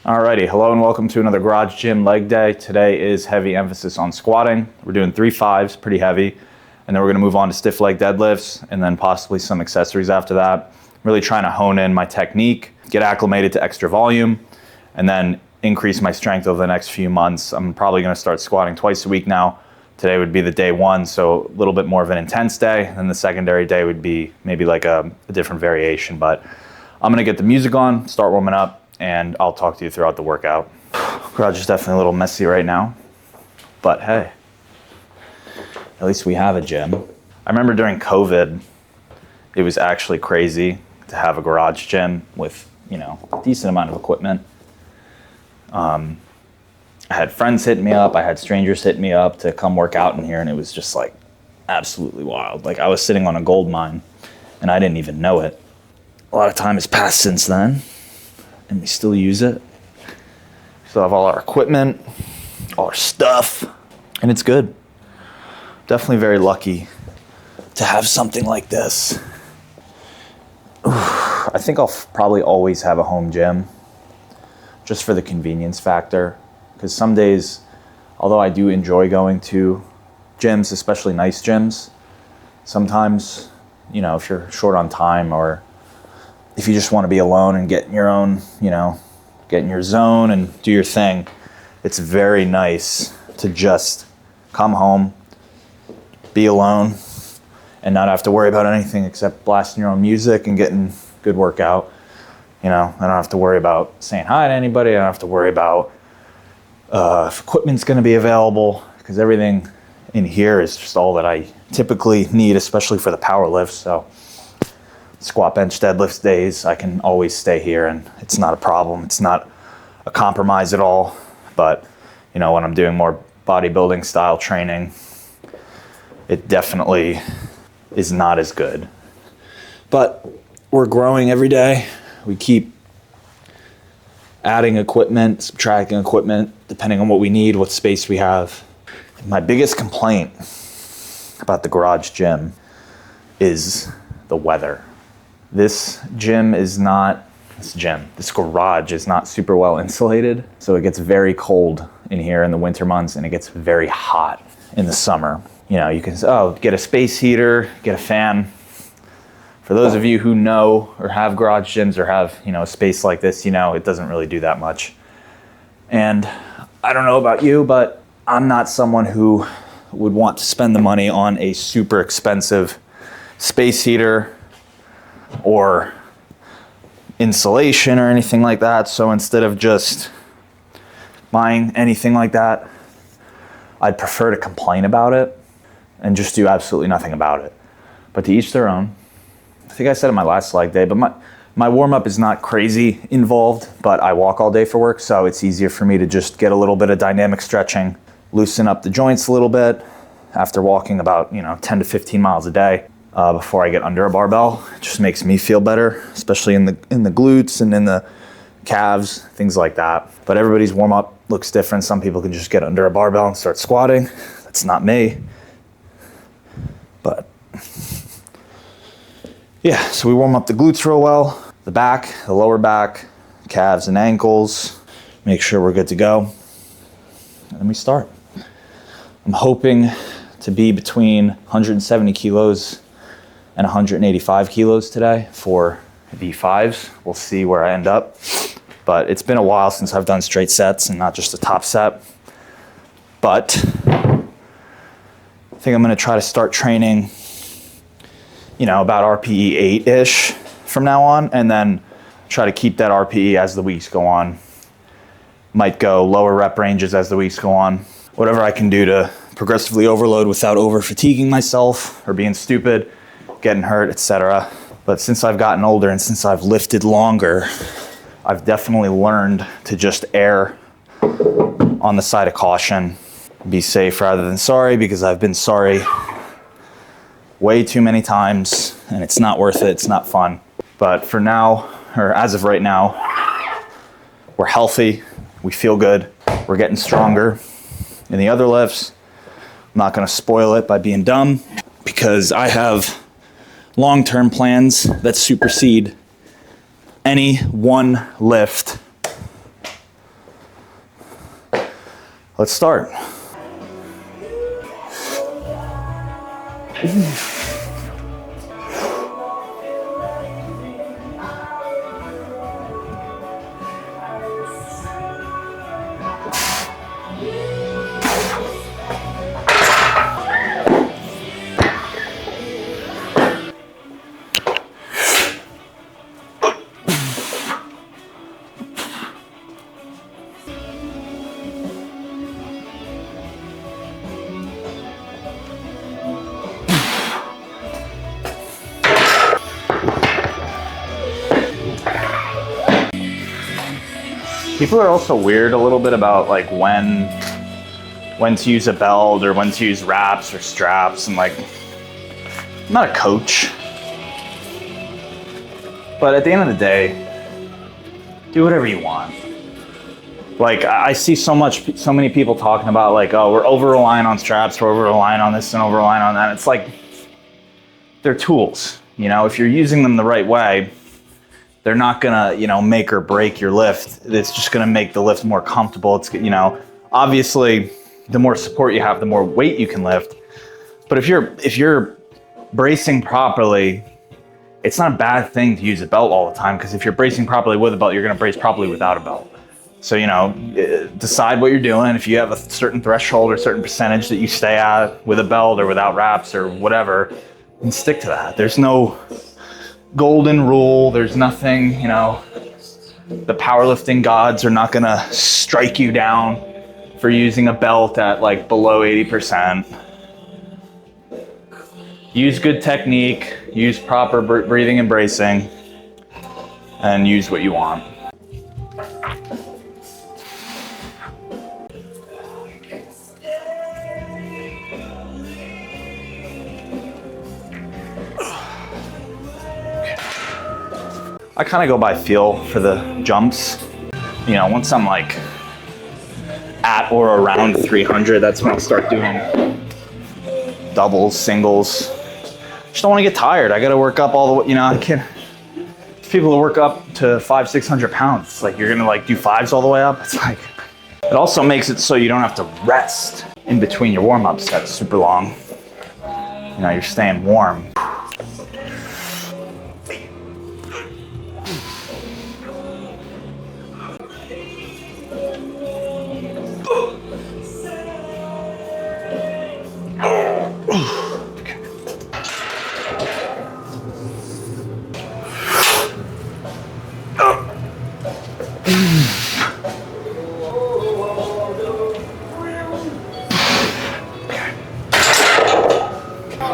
Alrighty, hello and welcome to another Garage Gym leg day. Today is heavy emphasis on squatting. We're doing 3 5s, pretty heavy. And then we're gonna move on to stiff leg deadlifts and then possibly some accessories after that. Really trying to hone in my technique, get acclimated to extra volume, and then increase my strength over the next few months. I'm probably gonna start squatting twice a week now. Today would be the day one, so a little bit more of an intense day. And the secondary day would be maybe like a different variation. But I'm gonna get the music on, start warming up, and I'll talk to you throughout the workout. Garage is definitely a little messy right now, but hey, at least we have a gym. I remember during COVID, it was actually crazy to have a garage gym with, a decent amount of equipment. I had friends hitting me up, I had strangers hitting me up to come work out in here, and it was just like absolutely wild. Like I was sitting on a gold mine and I didn't even know it. A lot of time has passed since then, and we still use it. Still have all our equipment, all our stuff, and it's good. Definitely very lucky to have something like this. I think I'll probably always have a home gym just for the convenience factor, because some days, although I do enjoy going to gyms, especially nice gyms, sometimes, if you're short on time or if you just want to be alone and get in your own, get in your zone and do your thing, it's very nice to just come home, be alone, and not have to worry about anything except blasting your own music and getting good workout. I don't have to worry about saying hi to anybody. I don't have to worry about if equipment's going to be available, because everything in here is just all that I typically need, especially for the power lifts. So squat, bench, deadlifts days, I can always stay here and it's not a problem. It's not a compromise at all. But, when I'm doing more bodybuilding style training, it definitely is not as good. But we're growing every day. We keep adding equipment, subtracting equipment, depending on what we need, what space we have. My biggest complaint about the garage gym is the weather. This garage is not super well insulated, so it gets very cold in here in the winter months and it gets very hot in the summer. You can get a space heater, get a fan. For those of you who know or have garage gyms or have, a space like this, it doesn't really do that much. And I don't know about you, but I'm not someone who would want to spend the money on a super expensive space heater or insulation or anything like that. So instead of just buying anything like that, I'd prefer to complain about it and just do absolutely nothing about it. But to each their own. I think I said in my last leg day, but my warm-up is not crazy involved, but I walk all day for work, so it's easier for me to just get a little bit of dynamic stretching, loosen up the joints a little bit after walking about 10 to 15 miles a day. Before I get under a barbell. It just makes me feel better, especially in the glutes and in the calves, things like that. But everybody's warm-up looks different. Some people can just get under a barbell and start squatting. That's not me. But yeah, so we warm up the glutes real well, the back, the lower back, calves and ankles. Make sure we're good to go. And then we start. I'm hoping to be between 170 kilos and 185 kilos today for V5s. We'll see where I end up. But it's been a while since I've done straight sets and not just a top set. But I think I'm gonna try to start training, about RPE 8-ish from now on, and then try to keep that RPE as the weeks go on. Might go lower rep ranges as the weeks go on. Whatever I can do to progressively overload without over fatiguing myself or being stupid, getting hurt, etc. But since I've gotten older and since I've lifted longer, I've definitely learned to just err on the side of caution, be safe rather than sorry, because I've been sorry way too many times and it's not worth it, it's not fun. But for now, or as of right now, we're healthy, we feel good, we're getting stronger. In the other lifts, I'm not gonna spoil it by being dumb, because I have long-term plans that supersede any one lift Let's start. People are also weird a little bit about like when to use a belt or when to use wraps or straps, and like, I'm not a coach, but at the end of the day, do whatever you want. Like, I see so many people talking about like, oh, we're over relying on straps, we're over relying on this and over relying on that. It's like, they're tools, you know. If you're using them the right way, they're not gonna, you know, make or break your lift. It's just gonna make the lift more comfortable. It's, you know, obviously the more support you have, the more weight you can lift. But if you're bracing properly, it's not a bad thing to use a belt all the time, because if you're bracing properly with a belt, you're gonna brace properly without a belt. So, you know, decide what you're doing. If you have a certain threshold or certain percentage that you stay at with a belt or without wraps or whatever, and stick to that. There's no golden rule. There's nothing, you know, the powerlifting gods are not gonna strike you down for using a belt at like below 80%. Use good technique, use proper breathing and bracing, and use what you want. I kind of go by feel for the jumps. You know, once I'm like at or around 300, that's when I'll start doing doubles, singles. Just don't want to get tired. I got to work up all the way, you know, I can't. People who work up to 500-600 pounds, it's like you're gonna like do fives all the way up. It's like, it also makes it so you don't have to rest in between your warm-ups. That's super long. You know, you're staying warm.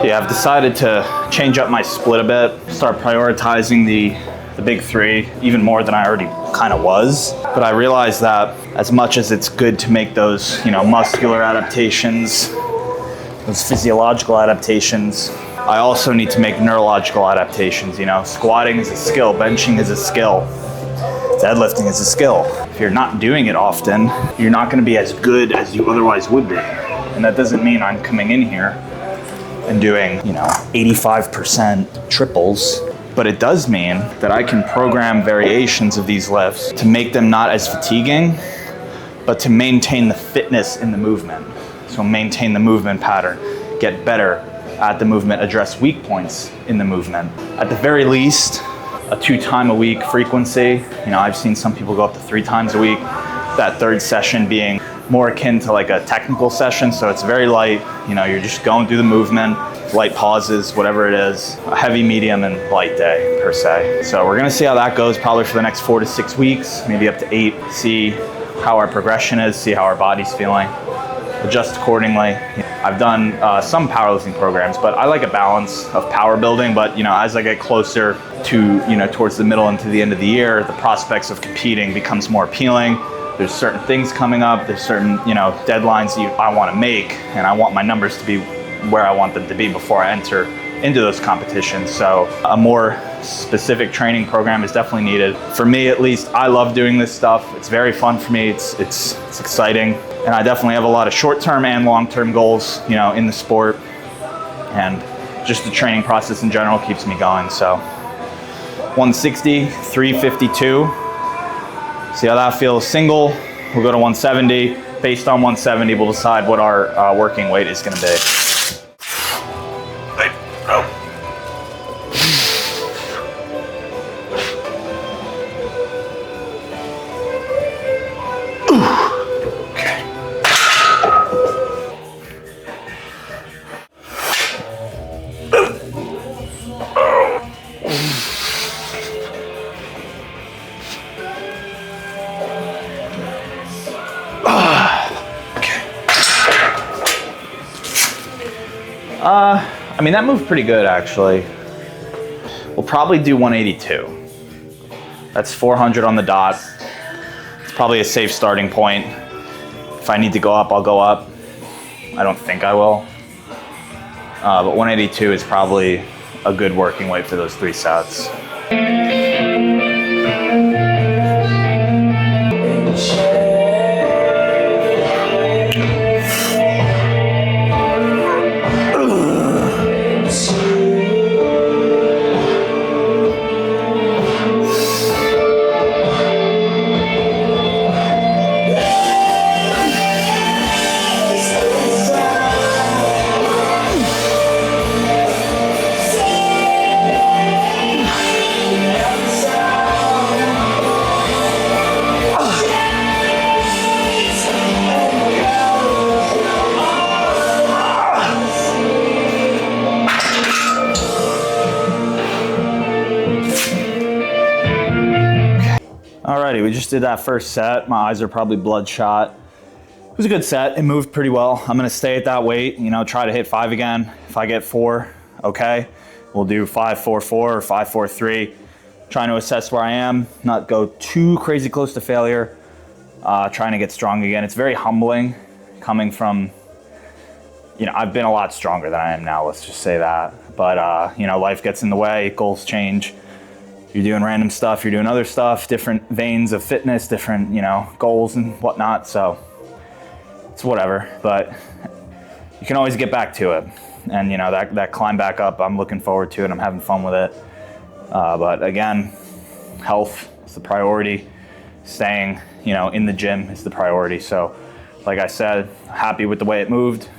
Yeah, I've decided to change up my split a bit, start prioritizing the big three even more than I already kind of was. But I realized that as much as it's good to make those, you know, muscular adaptations, those physiological adaptations, I also need to make neurological adaptations. You know, squatting is a skill, benching is a skill, deadlifting is a skill. If you're not doing it often, you're not going to be as good as you otherwise would be. And that doesn't mean I'm coming in here and doing, you know, 85% triples, but it does mean that I can program variations of these lifts to make them not as fatiguing, but to maintain the fitness in the movement. So maintain the movement pattern, get better at the movement, address weak points in the movement. At the very least, a 2-time-a-week frequency. You know, I've seen some people go up to 3 times a week. That third session being more akin to like a technical session, so it's very light. You know, you're just going through the movement, light pauses, whatever it is, a heavy, medium, and light day per se. So we're gonna see how that goes probably for the next 4 to 6 weeks, maybe up to 8, see how our progression is, see how our body's feeling, adjust accordingly. I've done some powerlifting programs, but I like a balance of power building. But you know, as I get closer to, you know, towards the middle and to the end of the year, the prospects of competing becomes more appealing. There's certain things coming up, there's certain, you know, deadlines that I want to make, and I want my numbers to be where I want them to be before I enter into those competitions. So a more specific training program is definitely needed. For me, at least, I love doing this stuff. It's very fun for me. It's exciting. And I definitely have a lot of short-term and long-term goals, you know, in the sport. And just the training process in general keeps me going. So 160, 352. See how that feels. Single, we'll go to 170. based on 170, we'll decide what our working weight is going to be. I mean, that moved pretty good, actually. We'll probably do 182. That's 400 on the dot. It's probably a safe starting point. If I need to go up, I'll go up. I don't think I will. But 182 is probably a good working weight for those 3 sets. Alrighty, we just did that first set. My eyes are probably bloodshot. It was a good set. It moved pretty well. I'm gonna stay at that weight, you know, try to hit 5 again. If I get 4, okay. We'll do 5-4-4 or 5-4-3. Trying to assess where I am, not go too crazy close to failure. Trying to get strong again. It's very humbling coming from, you know, I've been a lot stronger than I am now, let's just say that. But, you know, life gets in the way, goals change. You're doing random stuff, you're doing other stuff, different veins of fitness, different, you know, goals and whatnot. So it's whatever, but you can always get back to it. And, you know, that climb back up, I'm looking forward to it. I'm having fun with it. But again, health is the priority. Staying, you know, in the gym is the priority. So like I said, happy with the way it moved.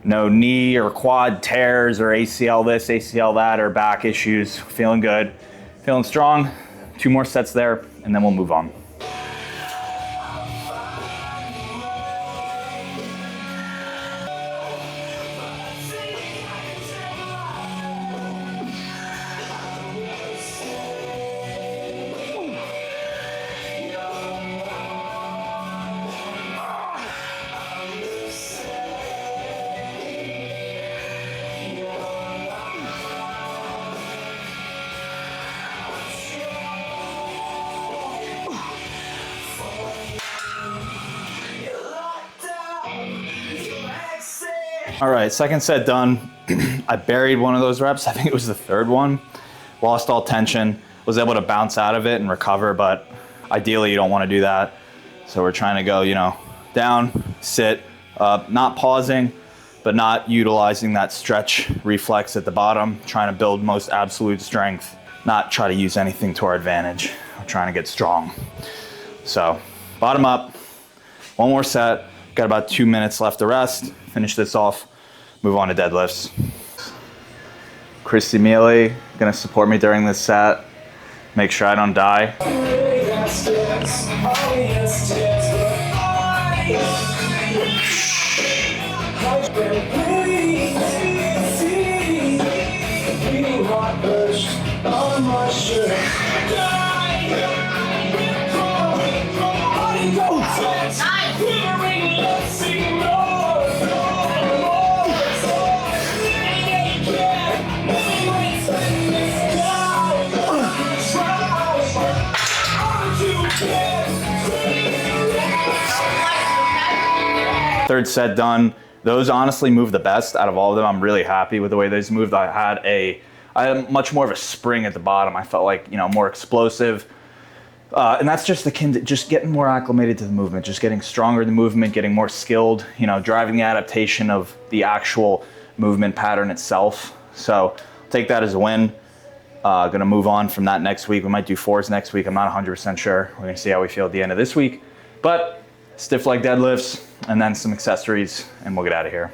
No knee or quad tears or ACL this, ACL that, or back issues. Feeling good, feeling strong. 2 more sets there, and then we'll move on. All right, second set done. I buried one of those reps. I think it was the 3rd one. Lost all tension, was able to bounce out of it and recover, but ideally you don't want to do that. So we're trying to go, you know, down, sit, up, not pausing, but not utilizing that stretch reflex at the bottom, trying to build most absolute strength, not try to use anything to our advantage. We're trying to get strong. So bottom up, 1 more set. Got about 2 minutes left to rest. Finish this off, move on to deadlifts. Christy Mealy, gonna support me during this set. Make sure I don't die. Third set done. Those honestly moved the best out of all of them. I'm really happy with the way those moved. I had much more of a spring at the bottom. I felt like, you know, more explosive. And that's just akin to just getting more acclimated to the movement, just getting stronger in the movement, getting more skilled, you know, driving the adaptation of the actual movement pattern itself. So take that as a win. Gonna move on from that next week. We might do 4s next week. I'm not 100% sure. We're gonna see how we feel at the end of this week. But stiff leg deadlifts, and then some accessories, and we'll get out of here.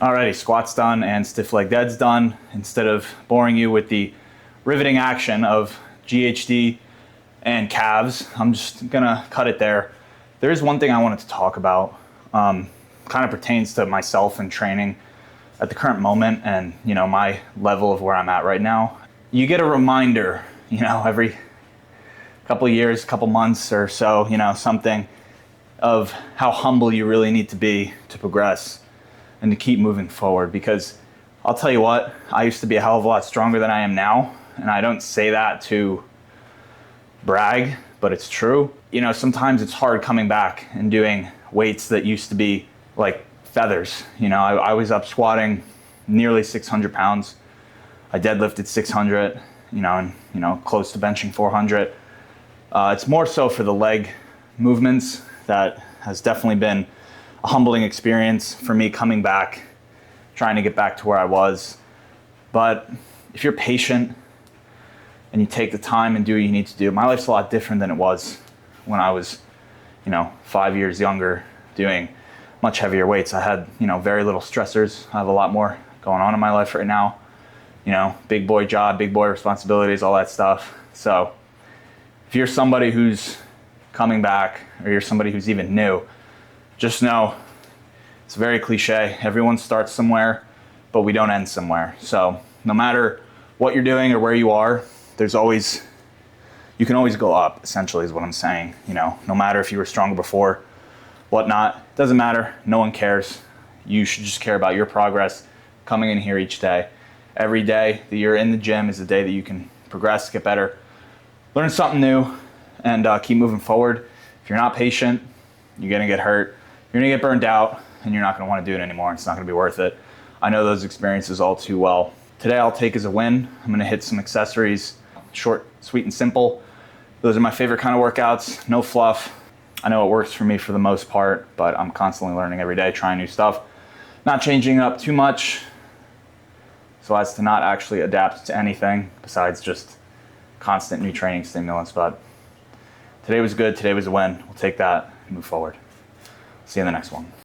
Alrighty, squats done and stiff leg deads done. Instead of boring you with the riveting action of GHD and calves, I'm just gonna cut it there. There is one thing I wanted to talk about, kind of pertains to myself and training at the current moment and my level of where I'm at right now. You get a reminder, every couple of years, couple months or so, something of how humble you really need to be to progress and to keep moving forward. Because I'll tell you what, I used to be a hell of a lot stronger than I am now. And I don't say that to brag, but it's true. Sometimes it's hard coming back and doing weights that used to be like feathers. I was up squatting nearly 600 pounds. I deadlifted 600, and close to benching 400. It's more so for the leg movements that has definitely been a humbling experience for me coming back, trying to get back to where I was. But if you're patient and you take the time and do what you need to do, my life's a lot different than it was when I was, 5 years younger, doing much heavier weights. I had, very little stressors. I have a lot more going on in my life right now. Big boy job, big boy responsibilities, all that stuff. So if you're somebody who's coming back or you're somebody who's even new, just know it's very cliche. Everyone starts somewhere, but we don't end somewhere. So no matter what you're doing or where you are, you can always go up, essentially is what I'm saying. No matter if you were stronger before, whatnot, it doesn't matter. No one cares. You should just care about your progress coming in here each day. Every day that you're in the gym is the day that you can progress, get better, learn something new, and keep moving forward. If you're not patient, you're gonna get hurt, you're gonna get burned out, and you're not gonna wanna do it anymore. It's not gonna be worth it. I know those experiences all too well. Today I'll take as a win. I'm gonna hit some accessories, short, sweet, and simple. Those are my favorite kind of workouts, no fluff. I know it works for me for the most part, but I'm constantly learning every day, trying new stuff. Not changing up too much so as to not actually adapt to anything besides just constant new training stimulants. But today was good, today was a win. We'll take that and move forward. See you in the next one.